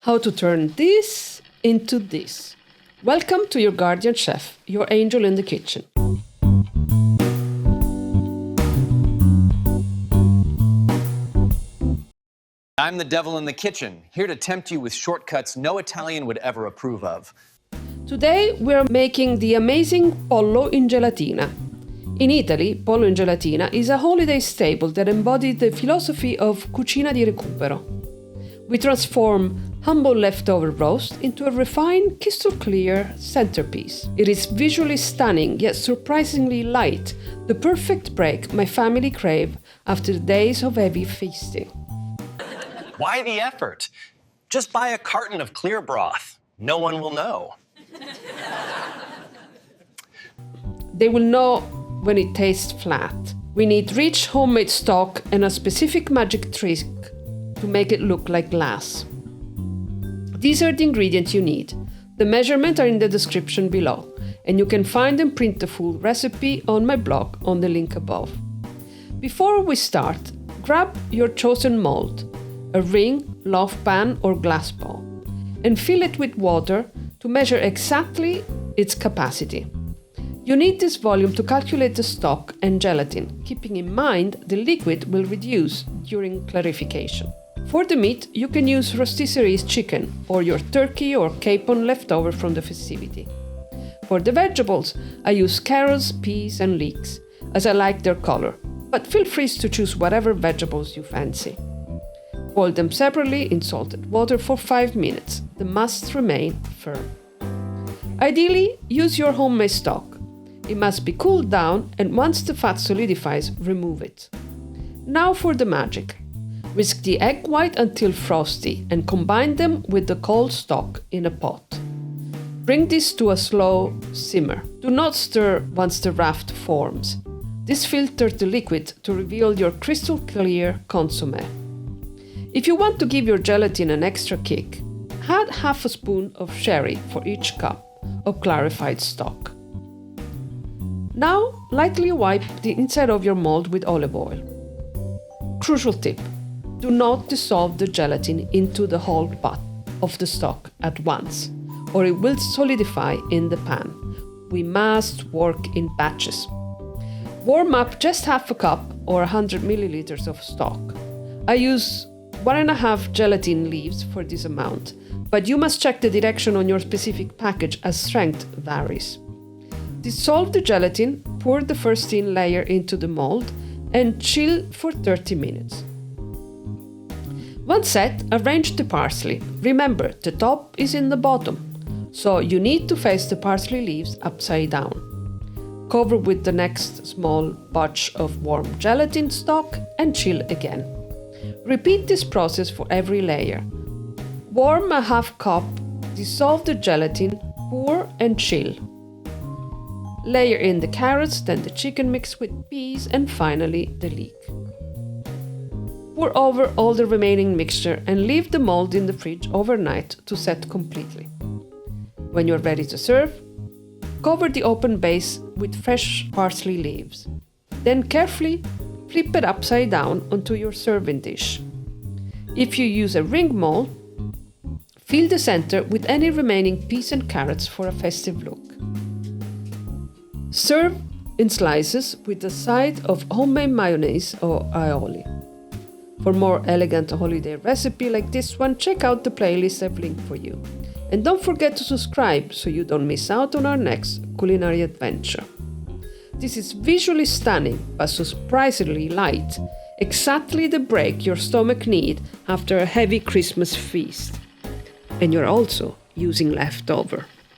How to turn this into this. Welcome to your guardian chef, your angel in the kitchen. I'm the devil in the kitchen, here to tempt you with shortcuts no Italian would ever approve of. Today we're making the amazing pollo in gelatina. In Italy, pollo in gelatina is a holiday staple that embodies the philosophy of cucina di recupero. We transform humble leftover roast into a refined, crystal-clear centerpiece. It is visually stunning, yet surprisingly light, the perfect break my family crave after days of heavy feasting. Why the effort? Just buy a carton of clear broth. No one will know. They will know when it tastes flat. We need rich homemade stock and a specific magic trick to make it look like glass. These are the ingredients you need. The measurements are in the description below, and you can find and print the full recipe on my blog on the link above. Before we start, grab your chosen mold, a ring, loaf pan or glass bowl, and fill it with water to measure exactly its capacity. You need this volume to calculate the stock and gelatin, keeping in mind the liquid will reduce during clarification. For the meat, you can use rotisserie's chicken or your turkey or capon leftover from the festivity. For the vegetables, I use carrots, peas and leeks, as I like their color, but feel free to choose whatever vegetables you fancy. Boil them separately in salted water for 5 minutes. They must remain firm. Ideally, use your homemade stock. It must be cooled down, and once the fat solidifies, remove it. Now for the magic. Whisk the egg white until frosty and combine them with the cold stock in a pot. Bring this to a slow simmer. Do not stir once the raft forms. This filters the liquid to reveal your crystal clear consommé. If you want to give your gelatin an extra kick, add half a spoon of sherry for each cup of clarified stock. Now, lightly wipe the inside of your mold with olive oil. Crucial tip: do not dissolve the gelatin into the whole pot of the stock at once, or it will solidify in the pan. We must work in batches. Warm up just half a cup or 100 milliliters of stock. I use 1.5 gelatin leaves for this amount, but you must check the direction on your specific package as strength varies. Dissolve the gelatin, pour the first thin layer into the mold, and chill for 30 minutes. Once set, arrange the parsley. Remember, the top is in the bottom, so you need to face the parsley leaves upside down. Cover with the next small batch of warm gelatin stock and chill again. Repeat this process for every layer. Warm a half cup, dissolve the gelatin, pour and chill. Layer in the carrots, then the chicken mix with peas, and finally the leek. Pour over all the remaining mixture and leave the mold in the fridge overnight to set completely. When you're ready to serve, cover the open base with fresh parsley leaves. Then carefully flip it upside down onto your serving dish. If you use a ring mold, fill the center with any remaining peas and carrots for a festive look. Serve in slices with a side of homemade mayonnaise or aioli. For more elegant holiday recipe like this one, check out the playlist I've linked for you. And don't forget to subscribe so you don't miss out on our next culinary adventure. This is visually stunning but surprisingly light, exactly the break your stomach needs after a heavy Christmas feast. And you're also using leftover.